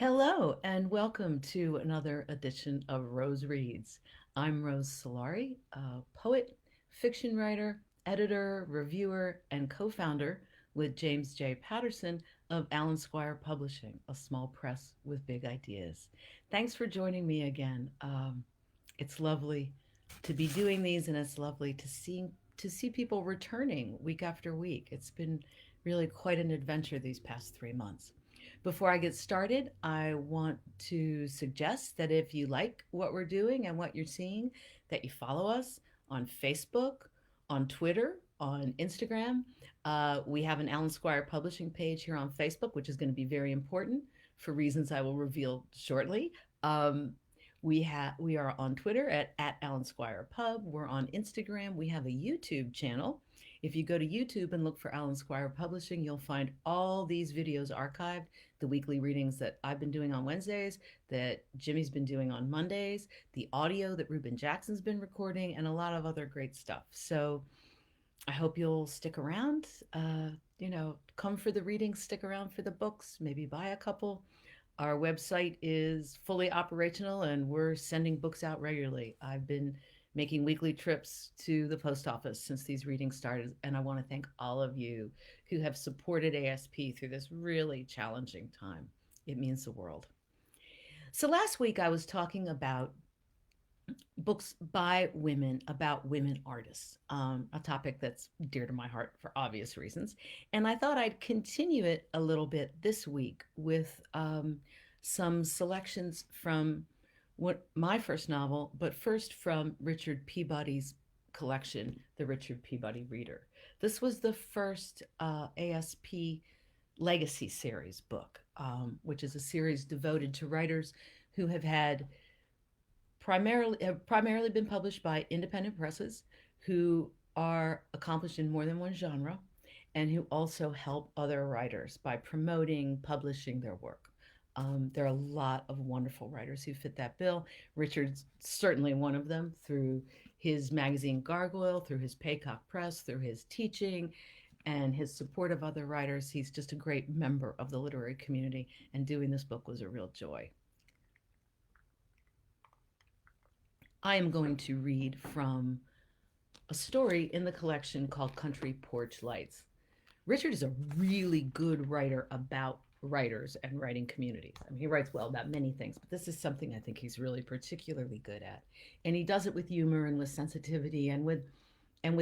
Hello, and welcome to another edition of Rose Reads. I'm Rose Solari, a poet, fiction writer, editor, reviewer, and co founder with James J. Patterson of Allen Squire Publishing, a small press with big ideas. Thanks for joining me again. It's lovely to be doing these, and it's lovely to see people returning week after week. It's been really quite an adventure these past 3 months. Before I get started, I want to suggest that if you like what we're doing and what you're seeing, that you follow us on Facebook, on Twitter, on Instagram. We have an Allen Squire publishing page here on Facebook, which is going to be very important for reasons I will reveal shortly. Um, we are on Twitter at Allen Squire Pub. We're on Instagram. We have a YouTube channel. If you go to YouTube and look for Allen Squire Publishing, you'll find all these videos archived, the weekly readings that I've been doing on Wednesdays, that Jimmy's been doing on Mondays, the audio that Ruben Jackson's been recording, and a lot of other great stuff. So I hope you'll stick around. Come for the readings, stick around for the books, maybe buy a couple. Our website is fully operational and we're sending books out regularly. I've been making weekly trips to the post office since these readings started, and I want to thank all of you who have supported ASP through this really challenging time. It means the world. So last week I was talking about books by women about women artists, a topic that's dear to my heart for obvious reasons. And I thought I'd continue it a little bit this week with some selections from what my first novel, but first from Richard Peabody's collection, The Richard Peabody Reader. This was the first ASP Legacy Series book, which is a series devoted to writers who have primarily been published by independent presses, who are accomplished in more than one genre, and who also help other writers by promoting, publishing their work. There are a lot of wonderful writers who fit that bill. Richard's certainly one of them through his magazine Gargoyle, through his Paycock Press, through his teaching, and his support of other writers. He's just a great member of the literary community, and doing this book was a real joy. I am going to read from a story in the collection called Country Porch Lights. Richard is a really good writer about writers and writing communities. I mean, he writes well about many things, but this is something I think he's really particularly good at. And he does it with humor and with sensitivity and with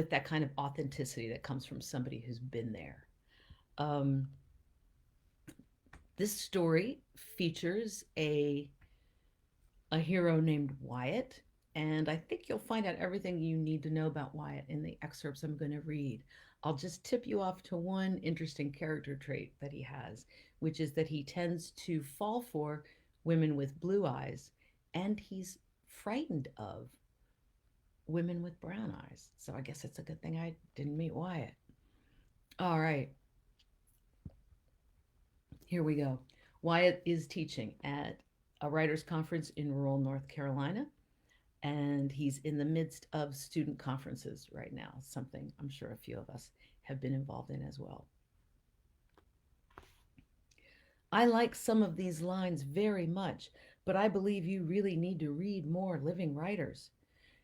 that kind of authenticity that comes from somebody who's been there. Um, this story features a hero named Wyatt, and I think you'll find out everything you need to know about Wyatt in the excerpts I'm going to read. I'll just tip you off to one interesting character trait that he has, which is that he tends to fall for women with blue eyes, and he's frightened of women with brown eyes. So I guess it's a good thing I didn't meet Wyatt. All right, here we go. Wyatt is teaching at a writers' conference in rural North Carolina, and he's in the midst of student conferences right now, something I'm sure a few of us have been involved in as well. I like some of these lines very much, but I believe you really need to read more living writers.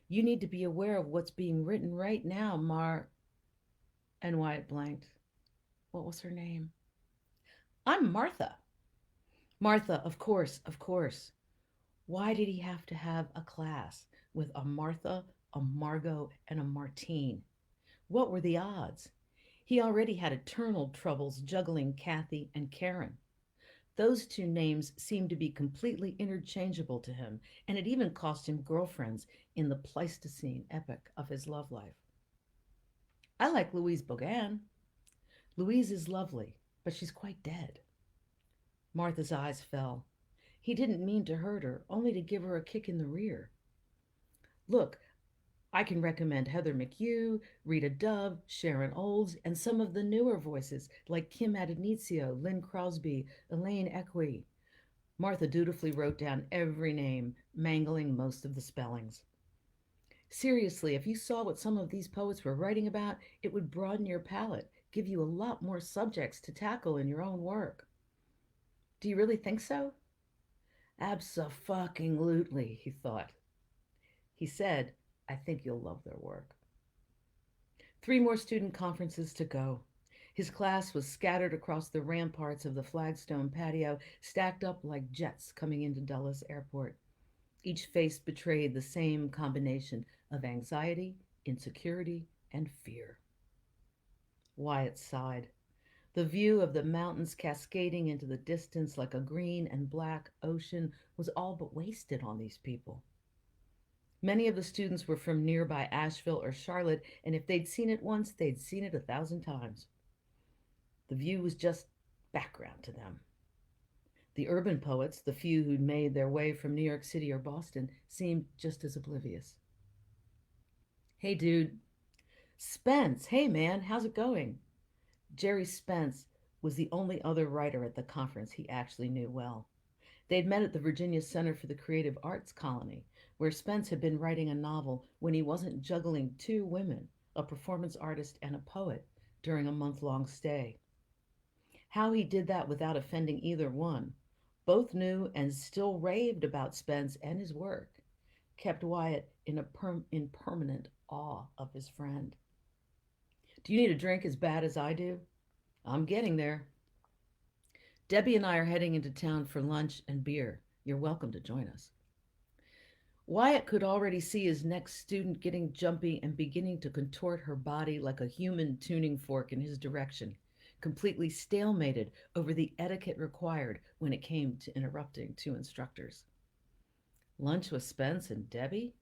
You need to be aware of what's being written right now, And Wyatt blanked. What was her name? I'm Martha. Martha, of course, of course. Why did he have to have a class with a Martha, a Margot, and a Martine? What were the odds? He already had eternal troubles juggling Kathy and Karen. Those two names seemed to be completely interchangeable to him, and it even cost him girlfriends in the Pleistocene epoch of his love life. I like Louise Bogan. Louise is lovely, but she's quite dead. Martha's eyes fell. He didn't mean to hurt her, only to give her a kick in the rear. Look, I can recommend Heather McHugh, Rita Dove, Sharon Olds, and some of the newer voices like Kim Adenizio, Lynn Crosby, Elaine Equi. Martha dutifully wrote down every name, mangling most of the spellings. Seriously, if you saw what some of these poets were writing about, it would broaden your palette, give you a lot more subjects to tackle in your own work. Do you really think so? Abso-fucking-lutely, he thought. He said, I think you'll love their work. 3 more student conferences to go. His class was scattered across the ramparts of the flagstone patio, stacked up like jets coming into Dulles Airport. Each face betrayed the same combination of anxiety, insecurity, and fear. Wyatt sighed. The view of the mountains cascading into the distance like a green and black ocean was all but wasted on these people. Many of the students were from nearby Asheville or Charlotte, and if they'd seen it once, they'd seen it 1,000 times. The view was just background to them. The urban poets, the few who'd made their way from New York City or Boston, seemed just as oblivious. Hey, dude. Spence, hey, man, how's it going? Jerry Spence was the only other writer at the conference he actually knew well. They'd met at the Virginia Center for the Creative Arts Colony, where Spence had been writing a novel when he wasn't juggling 2 women, a performance artist and a poet, during a month-long stay. How he did that without offending either one, both knew and still raved about Spence and his work, kept Wyatt in permanent awe of his friend. Do you need a drink as bad as I do? I'm getting there. Debbie and I are heading into town for lunch and beer. You're welcome to join us. Wyatt could already see his next student getting jumpy and beginning to contort her body like a human tuning fork in his direction, completely stalemated over the etiquette required when it came to interrupting 2 instructors. Lunch with Spence and Debbie?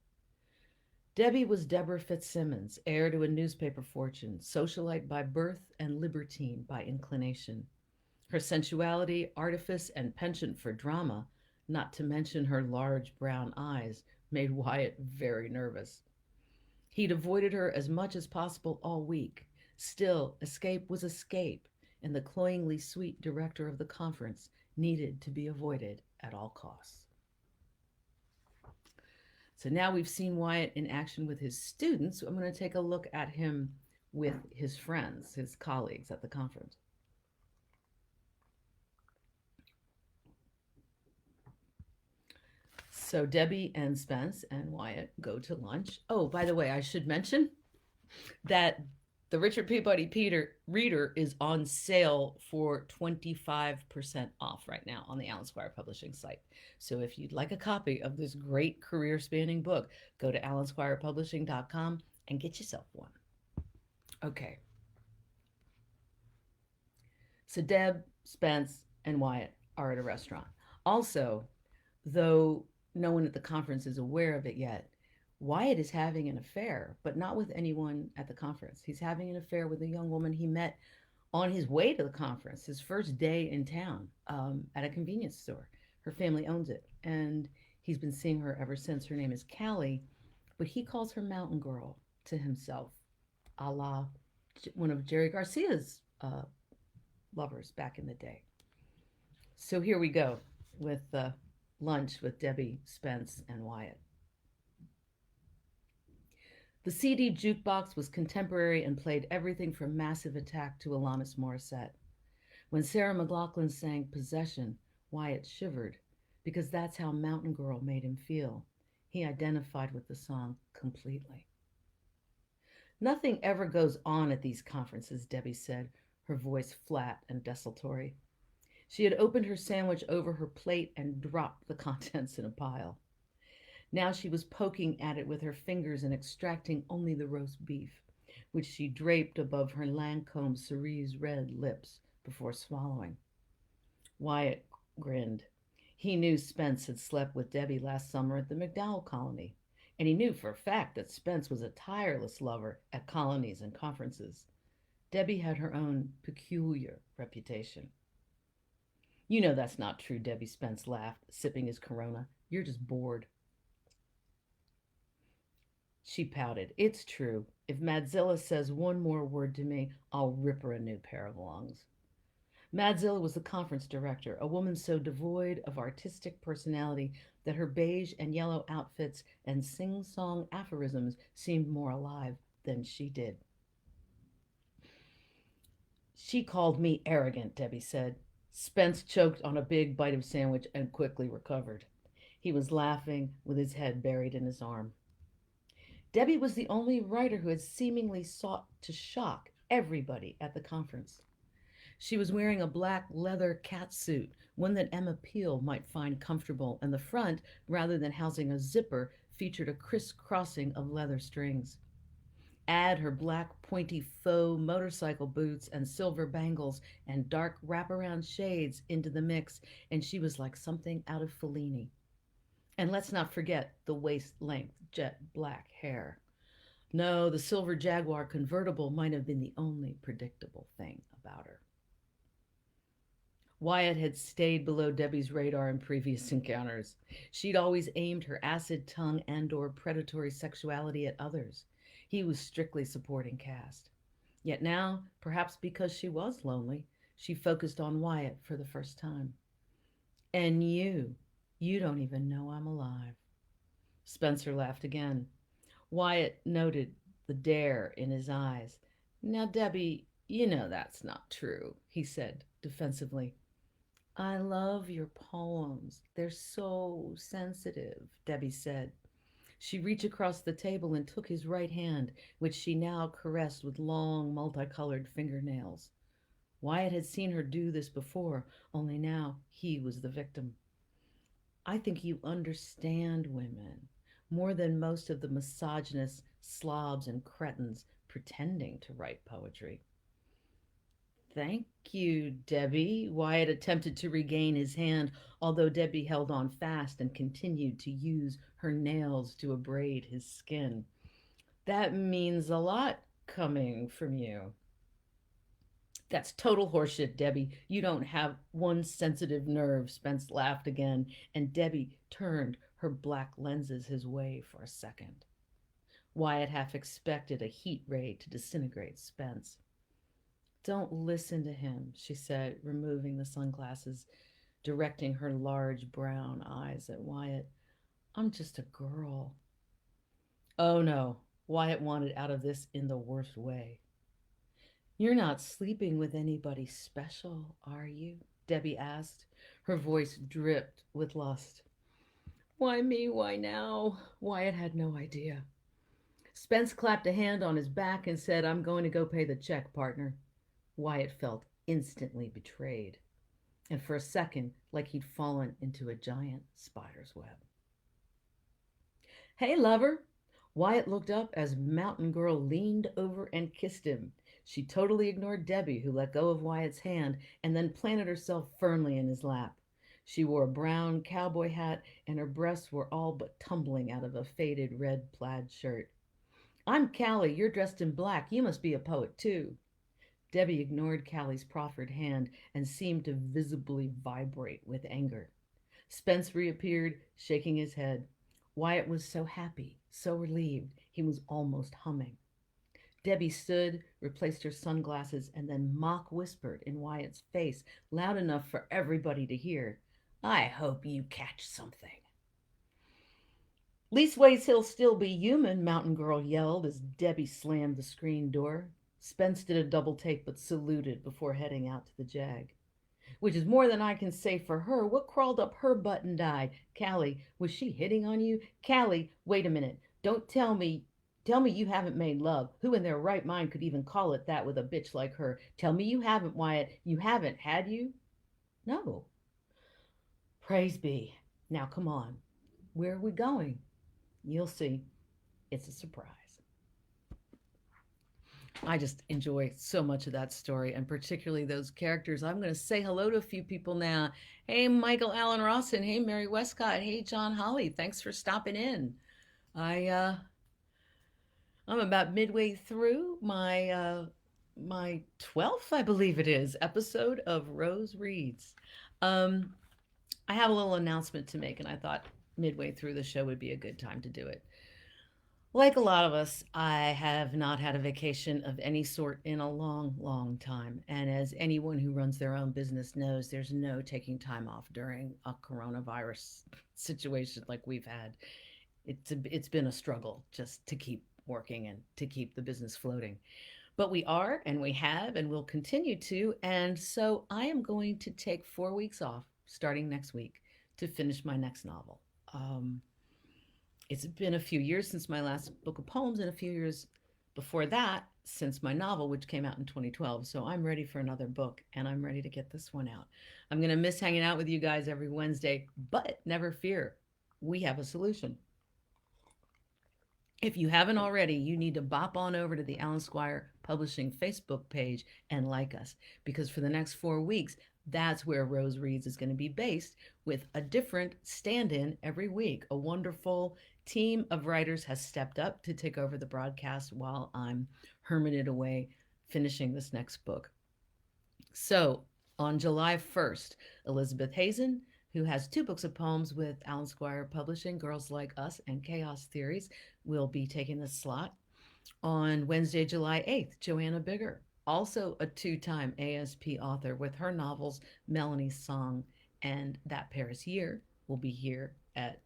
Debbie was Deborah Fitzsimmons, heir to a newspaper fortune, socialite by birth and libertine by inclination. Her sensuality, artifice, and penchant for drama, not to mention her large brown eyes, made Wyatt very nervous. He'd avoided her as much as possible all week. Still, escape was escape, and the cloyingly sweet director of the conference needed to be avoided at all costs. So now we've seen Wyatt in action with his students. I'm going to take a look at him with his friends, his colleagues at the conference. So Debbie and Spence and Wyatt go to lunch. Oh, by the way, I should mention that the Richard Peabody Reader is on sale for 25% off right now on the Allen Squire Publishing site. So if you'd like a copy of this great career-spanning book, go to allensquirepublishing.com and get yourself one. Okay. So Deb, Spence, and Wyatt are at a restaurant. Also, though no one at the conference is aware of it yet, Wyatt is having an affair, but not with anyone at the conference. He's having an affair with a young woman he met on his way to the conference, his first day in town, at a convenience store. Her family owns it, and he's been seeing her ever since. Her name is Callie, but he calls her Mountain Girl to himself, a la one of Jerry Garcia's lovers back in the day. So here we go with lunch with Debbie, Spence, and Wyatt. The CD jukebox was contemporary and played everything from Massive Attack to Alanis Morissette. When Sarah McLachlan sang Possession, Wyatt shivered, because that's how Mountain Girl made him feel. He identified with the song completely. Nothing ever goes on at these conferences, Debbie said, her voice flat and desultory. She had opened her sandwich over her plate and dropped the contents in a pile. Now she was poking at it with her fingers and extracting only the roast beef, which she draped above her Lancome cerise red lips before swallowing. Wyatt grinned. He knew Spence had slept with Debbie last summer at the McDowell Colony, and he knew for a fact that Spence was a tireless lover at colonies and conferences. Debbie had her own peculiar reputation. You know that's not true, Debbie, Spence laughed, sipping his Corona. You're just bored. She pouted. It's true. If Madzilla says one more word to me, I'll rip her a new pair of lungs. Madzilla was the conference director, a woman so devoid of artistic personality that her beige and yellow outfits and sing-song aphorisms seemed more alive than she did. She called me arrogant, Debbie said. Spence choked on a big bite of sandwich and quickly recovered. He was laughing with his head buried in his arm. Debbie was the only writer who had seemingly sought to shock everybody at the conference. She was wearing a black leather catsuit, one that Emma Peel might find comfortable, and the front, rather than housing a zipper, featured a crisscrossing of leather strings. Add her black pointy faux motorcycle boots and silver bangles and dark wraparound shades into the mix, and she was like something out of Fellini. And let's not forget the waist length jet black hair. No, the silver Jaguar convertible might have been the only predictable thing about her. Wyatt had stayed below Debbie's radar in previous encounters. She'd always aimed her acid tongue and/or predatory sexuality at others. He was strictly supporting Cast. Yet now, perhaps because she was lonely, she focused on Wyatt for the first time. And you don't even know I'm alive. Spencer laughed again. Wyatt noted the dare in his eyes. Now, Debbie, you know that's not true, he said defensively. I love your poems. They're so sensitive, Debbie said. She reached across the table and took his right hand, which she now caressed with long, multicolored fingernails. Wyatt had seen her do this before, only now he was the victim. I think you understand women more than most of the misogynist slobs and cretins pretending to write poetry. Thank you, Debbie. Wyatt attempted to regain his hand, although Debbie held on fast and continued to use her nails to abrade his skin. That means a lot coming from you. That's total horseshit, Debbie. You don't have one sensitive nerve. Spence laughed again, and Debbie turned her black lenses his way for a second. Wyatt half expected a heat ray to disintegrate Spence. Don't listen to him, she said, removing the sunglasses, directing her large brown eyes at Wyatt. I'm just a girl. Oh no, Wyatt wanted out of this in the worst way. You're not sleeping with anybody special, are you? Debbie asked. Her voice dripped with lust. Why me? Why now? Wyatt had no idea. Spence clapped a hand on his back and said, I'm going to go pay the check, partner. Wyatt felt instantly betrayed, and for a second, like he'd fallen into a giant spider's web. Hey, lover! Wyatt looked up as Mountain Girl leaned over and kissed him. She totally ignored Debbie, who let go of Wyatt's hand and then planted herself firmly in his lap. She wore a brown cowboy hat, and her breasts were all but tumbling out of a faded red plaid shirt. I'm Callie. You're dressed in black. You must be a poet, too. Debbie ignored Callie's proffered hand and seemed to visibly vibrate with anger. Spence reappeared, shaking his head. Wyatt was so happy, so relieved, he was almost humming. Debbie stood, replaced her sunglasses, and then mock whispered in Wyatt's face, loud enough for everybody to hear, I hope you catch something. Leastways he'll still be human, Mountain Girl yelled as Debbie slammed the screen door. Spence did a double take but saluted before heading out to the Jag. Which is more than I can say for her. What crawled up her butt and died? Callie, was she hitting on you? Callie, wait a minute. Don't tell me you haven't made love. Who in their right mind could even call it that with a bitch like her? Tell me you haven't, Wyatt. You haven't, had you? No. Praise be. Now come on. Where are we going? You'll see. It's a surprise. I just enjoy so much of that story, and particularly those characters. I'm going to say hello to a few people now. Hey, Michael Allen Rawson. Hey, Mary Westcott. Hey, John Holly. Thanks for stopping in. I'm about midway through my 12th, I believe it is, episode of Rose Reads. I have a little announcement to make, and I thought midway through the show would be a good time to do it. Like a lot of us, I have not had a vacation of any sort in a long, long time. And as anyone who runs their own business knows, there's no taking time off during a coronavirus situation like we've had. It's been a struggle just to keep working and to keep the business floating. But we are, and we have, and will continue to. And so I am going to take 4 weeks off starting next week to finish my next novel. Um, it's been a few years since my last book of poems, and a few years before that since my novel, which came out in 2012. So I'm ready for another book, and I'm ready to get this one out. I'm going to miss hanging out with you guys every Wednesday, but never fear, we have a solution. If you haven't already, you need to bop on over to the Alan Squire Publishing Facebook page and like us, because for the next 4 weeks, that's where Rose Reads is going to be based, with a different stand in every week. A wonderful team of writers has stepped up to take over the broadcast while I'm hermited away finishing this next book. So on July 1st, Elizabeth Hazen, who has two books of poems with Alan Squire Publishing, Girls Like Us and Chaos Theories, will be taking the slot. On Wednesday, July 8th, Joanna Bigger, also a two-time ASP author with her novels Melanie's Song and That Paris Year, will be here at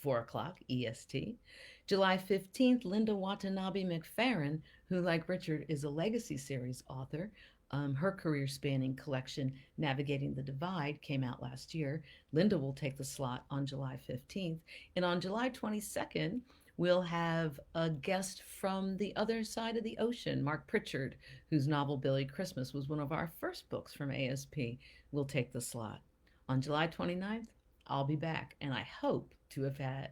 4 o'clock EST. July 15th, Linda Watanabe McFerrin, who, like Richard, is a Legacy Series author. Her career spanning collection, Navigating the Divide, came out last year. Linda will take the slot on July 15th. And on July 22nd, we'll have a guest from the other side of the ocean, Mark Pritchard, whose novel Billy Christmas was one of our first books from ASP, will take the slot. On July 29th, I'll be back, and I hope to have had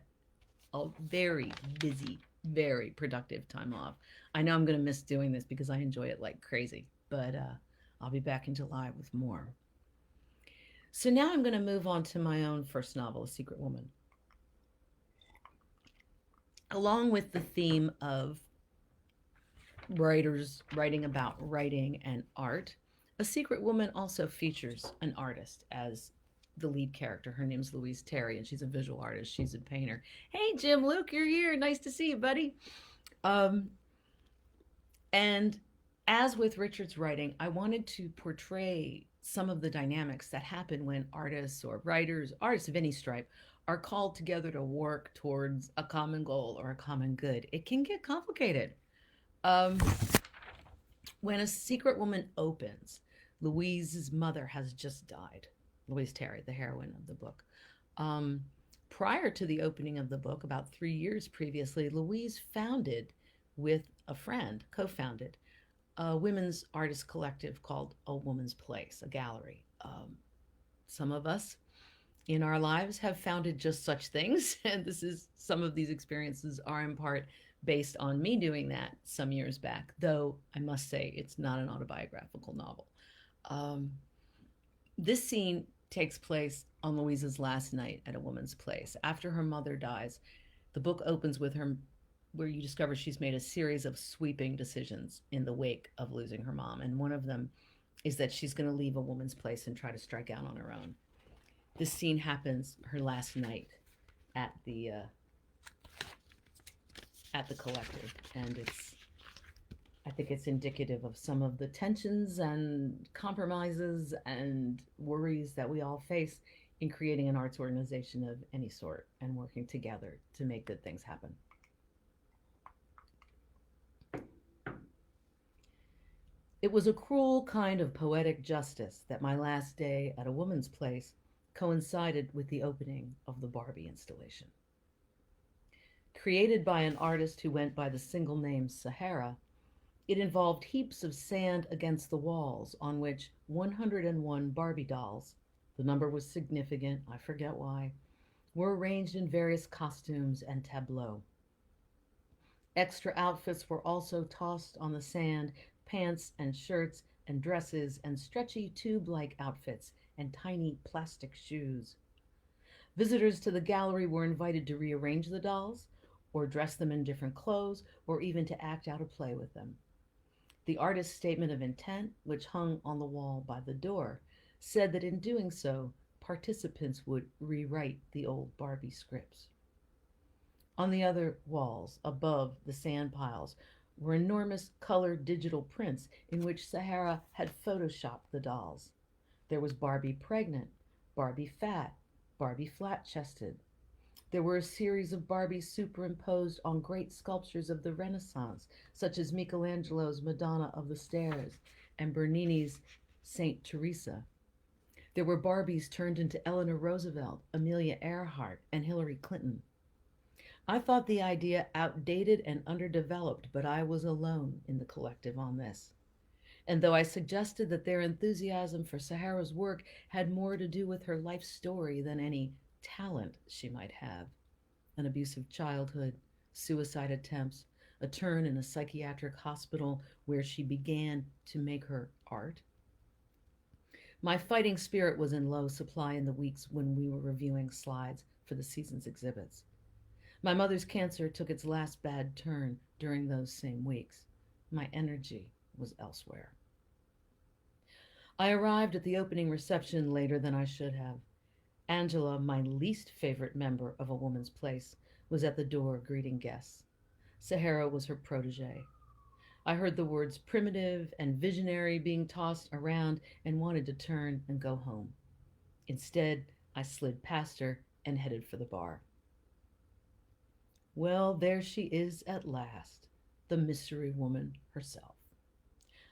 a very busy, very productive time off. I know I'm going to miss doing this because I enjoy it like crazy, but I'll be back in July with more. So now I'm going to move on to my own first novel, A Secret Woman. Along with the theme of writers writing about writing and art, A Secret Woman also features an artist as the lead character. Her name's Louise Terry, and she's a visual artist. She's a painter. Hey, Jim Luke, you're here. Nice to see you, buddy. And as with Richard's writing, I wanted to portray some of the dynamics that happen when artists or writers, artists of any stripe, are called together to work towards a common goal or a common good. It can get complicated. Um, when A Secret Woman opens, Louise's mother has just died. Louise Terry, the heroine of the book. Prior to the opening of the book, about 3 years previously, Louise founded, with a friend, co-founded, a women's artist collective called A Woman's Place, a gallery. Some of us in our lives have founded just such things, and some of these experiences are in part based on me doing that some years back, though I must say it's not an autobiographical novel. This scene takes place on Louise's last night at A Woman's Place. After her mother dies, the book opens with her, where you discover she's made a series of sweeping decisions in the wake of losing her mom. And one of them is that she's going to leave A Woman's Place and try to strike out on her own. This scene happens her last night at the collective, and I think it's indicative of some of the tensions and compromises and worries that we all face in creating an arts organization of any sort and working together to make good things happen. It was a cruel kind of poetic justice that my last day at A Woman's Place coincided with the opening of the Barbie installation. Created by an artist who went by the single name Sahara, it involved heaps of sand against the walls on which 101 Barbie dolls, the number was significant, I forget why, were arranged in various costumes and tableaux. Extra outfits were also tossed on the sand, pants and shirts and dresses and stretchy tube-like outfits and tiny plastic shoes. Visitors to the gallery were invited to rearrange the dolls, or dress them in different clothes, or even to act out a play with them. The artist's statement of intent, which hung on the wall by the door, said that in doing so, participants would rewrite the old Barbie scripts. On the other walls, above the sand piles, were enormous colored digital prints in which Sahara had photoshopped the dolls. There was Barbie pregnant, Barbie fat, Barbie flat-chested. There were a series of Barbies superimposed on great sculptures of the Renaissance, such as Michelangelo's Madonna of the Stairs and Bernini's Saint Teresa. There were Barbies turned into Eleanor Roosevelt, Amelia Earhart, and Hillary Clinton. I thought the idea outdated and underdeveloped, but I was alone in the collective on this. And though I suggested that their enthusiasm for Sahara's work had more to do with her life story than any talent she might have, an abusive childhood, suicide attempts, a turn in a psychiatric hospital where she began to make her art, my fighting spirit was in low supply in the weeks when we were reviewing slides for the season's exhibits. My mother's cancer took its last bad turn during those same weeks. My energy was elsewhere. I arrived at the opening reception later than I should have. Angela, my least favorite member of A Woman's Place, was at the door greeting guests. Sahara was her protege. I heard the words primitive and visionary being tossed around and wanted to turn and go home. Instead, I slid past her and headed for the bar. Well, there she is at last, the mystery woman herself.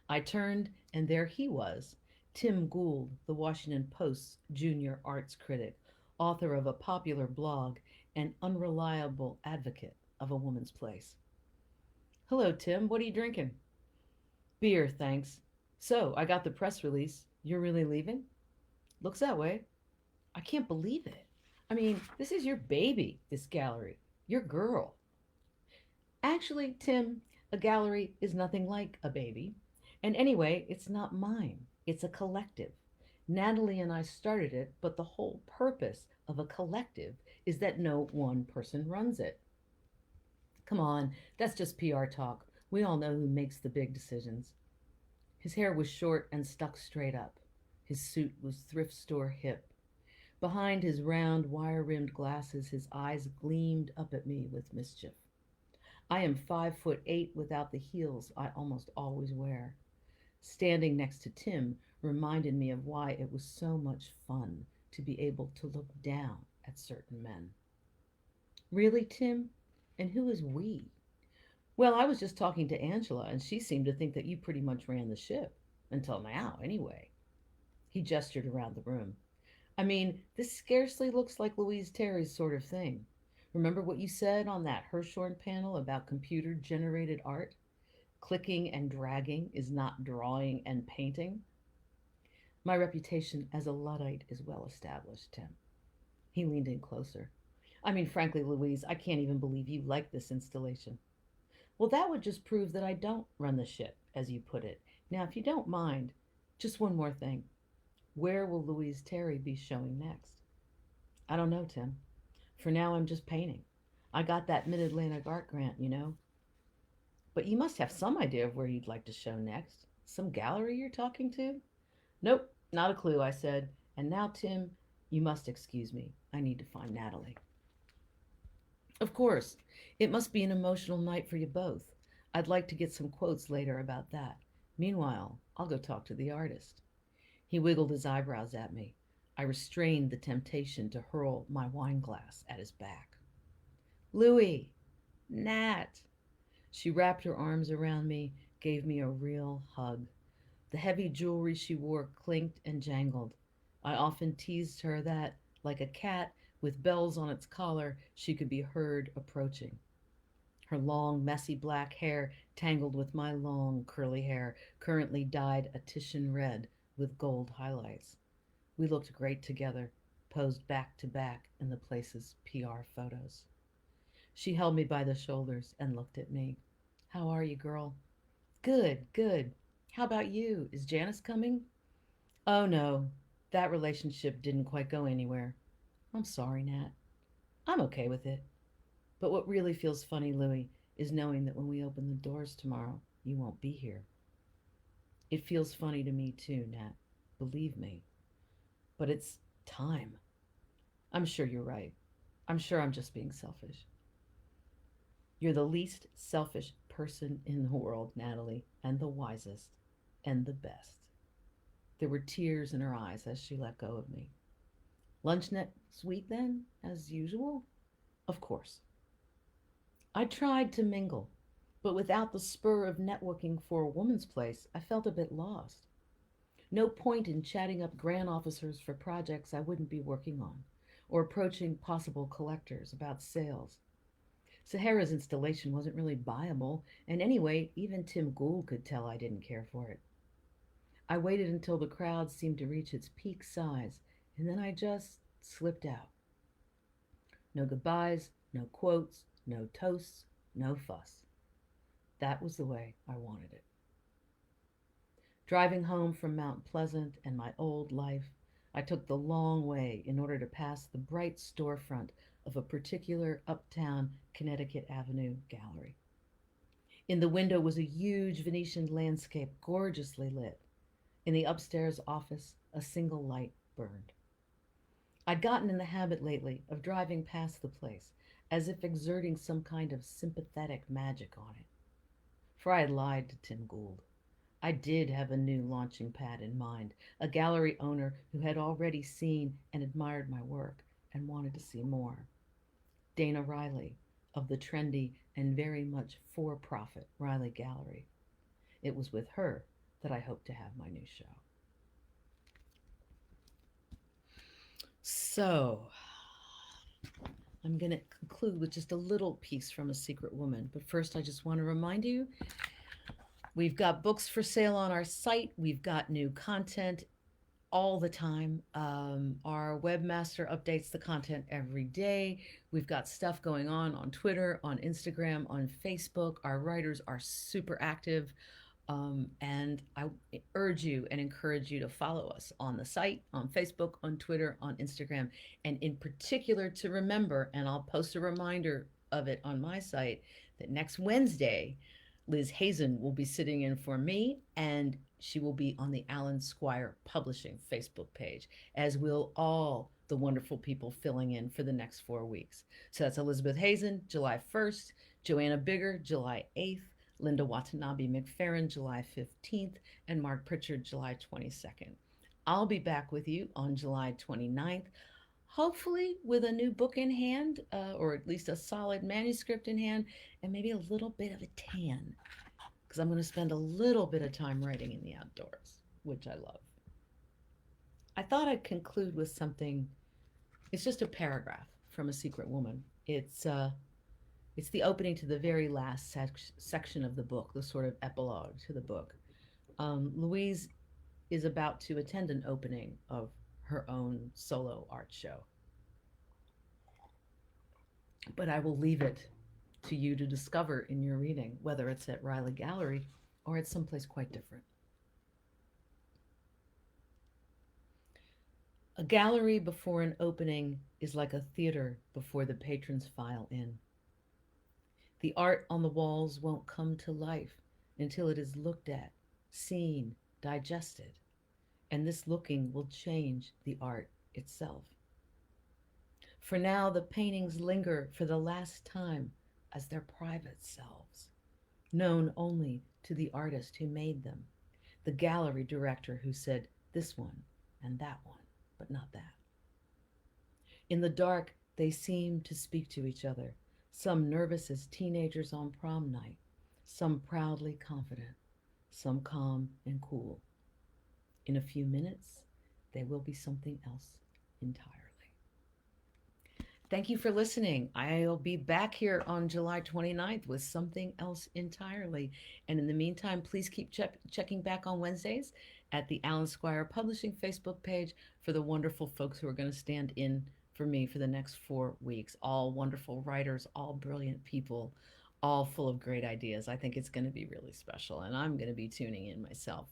I turned, and there he was, Tim Gould, the Washington Post's junior arts critic, author of a popular blog, and unreliable advocate of A Woman's Place. Hello, Tim. What are you drinking? Beer, thanks. So, I got the press release. You're really leaving? Looks that way. I can't believe it. I mean, this is your baby, this gallery. Your girl. Actually, Tim, a gallery is nothing like a baby. And anyway, it's not mine. It's a collective. Natalie and I started it, but the whole purpose of a collective is that no one person runs it. Come on, that's just PR talk. We all know who makes the big decisions. His hair was short and stuck straight up. His suit was thrift store hip. Behind his round, wire-rimmed glasses, his eyes gleamed up at me with mischief. I am 5'8" without the heels I almost always wear. Standing next to Tim reminded me of why it was so much fun to be able to look down at certain men. Really, Tim? And who is we? Well, I was just talking to Angela, and she seemed to think that you pretty much ran the ship. Until now, anyway. He gestured around the room. I mean, this scarcely looks like Louise Terry's sort of thing. Remember what you said on that Hirshhorn panel about computer-generated art? Clicking and dragging is not drawing and painting. My reputation as a Luddite is well established, Tim. He leaned in closer. I mean, frankly, Louise, I can't even believe you like this installation. Well, that would just prove that I don't run the ship, as you put it. Now, if you don't mind, just one more thing. Where will Louise Terry be showing next? I don't know, Tim. For now, I'm just painting. I got that Mid-Atlantic art grant, you know. But you must have some idea of where you'd like to show next. Some gallery you're talking to? Nope, not a clue, I said. And now, Tim, you must excuse me. I need to find Natalie. Of course. It must be an emotional night for you both. I'd like to get some quotes later about that. Meanwhile, I'll go talk to the artist. He wiggled his eyebrows at me. I restrained the temptation to hurl my wine glass at his back. Louie! Nat! She wrapped her arms around me, gave me a real hug. The heavy jewelry she wore clinked and jangled. I often teased her that, like a cat with bells on its collar, she could be heard approaching. Her long, messy black hair tangled with my long, curly hair, currently dyed a Titian red with gold highlights. We looked great together, posed back to back in the place's PR photos. She held me by the shoulders and looked at me. How are you, girl? Good, good. How about you? Is Janice coming? Oh, no. That relationship didn't quite go anywhere. I'm sorry, Nat. I'm okay with it. But what really feels funny, Louie, is knowing that when we open the doors tomorrow, you won't be here. It feels funny to me too, Nat. Believe me. But it's time. I'm sure you're right. I'm sure I'm just being selfish. You're the least selfish person in the world, Natalie, and the wisest, and the best. There were tears in her eyes as she let go of me. Lunch next week, then, as usual? Of course. I tried to mingle, but without the spur of networking for a woman's place, I felt a bit lost. No point in chatting up grant officers for projects I wouldn't be working on, or approaching possible collectors about sales. Sahara's installation wasn't really buyable, and anyway, even Tim Gould could tell I didn't care for it. I waited until the crowd seemed to reach its peak size, and then I just slipped out. No goodbyes, no quotes, no toasts, no fuss. That was the way I wanted it. Driving home from Mount Pleasant and my old life, I took the long way in order to pass the bright storefront of a particular uptown Connecticut Avenue gallery. In the window was a huge Venetian landscape gorgeously lit. In the upstairs office, a single light burned. I'd gotten in the habit lately of driving past the place, as if exerting some kind of sympathetic magic on it. For I had lied to Tim Gould. I did have a new launching pad in mind, a gallery owner who had already seen and admired my work and wanted to see more. Dana Riley, of the trendy and very much for-profit Riley Gallery. It was with her that I hoped to have my new show. So, I'm going to conclude with just a little piece from A Secret Woman. But first, I just want to remind you, we've got books for sale on our site. We've got new content all the time. Our webmaster updates the content every day. We've got stuff going on Twitter, on Instagram, on Facebook. Our writers are super active. And I urge you and encourage you to follow us on the site, on Facebook, on Twitter, on Instagram, and in particular to remember, and I'll post a reminder of it on my site, that next Wednesday, Liz Hazen will be sitting in for me, and she will be on the Alan Squire Publishing Facebook page, as will all the wonderful people filling in for the next 4 weeks. So that's Elizabeth Hazen, July 1st, Joanna Bigger, July 8th, Linda Watanabe McFerrin, July 15th, and Mark Pritchard, July 22nd. I'll be back with you on July 29th, hopefully with a new book in hand, or at least a solid manuscript in hand, and maybe a little bit of a tan, because I'm going to spend a little bit of time writing in the outdoors, which I love. I thought I'd conclude with something. It's just a paragraph from A Secret Woman. It's the opening to the very last section of the book, the sort of epilogue to the book. Louise is about to attend an opening of her own solo art show. But I will leave it to you to discover in your reading, whether it's at Riley Gallery or at someplace quite different. A gallery before an opening is like a theater before the patrons file in. The art on the walls won't come to life until it is looked at, seen, digested, and this looking will change the art itself. For now, the paintings linger for the last time as their private selves, known only to the artist who made them, the gallery director who said this one and that one, but not that. In the dark, they seem to speak to each other, some nervous as teenagers on prom night, some proudly confident, some calm and cool. In a few minutes, they will be something else entirely. Thank you for listening. I'll be back here on July 29th with something else entirely. And in the meantime, please keep checking back on Wednesdays at the Alan Squire Publishing Facebook page for the wonderful folks who are going to stand in for me for the next 4 weeks. All wonderful writers, all brilliant people, all full of great ideas. I think it's going to be really special, and I'm going to be tuning in myself.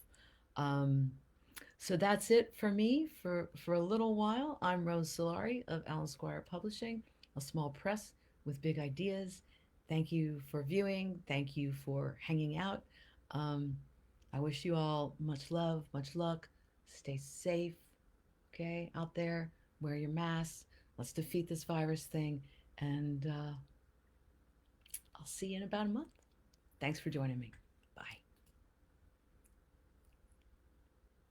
So that's it for me for a little while. I'm Rose Solari of Alan Squire Publishing, a small press with big ideas. Thank you for viewing. Thank you for hanging out. I wish you all much love, much luck. Stay safe, okay, out there. Wear your masks. Let's defeat this virus thing. And I'll see you in about a month. Thanks for joining me.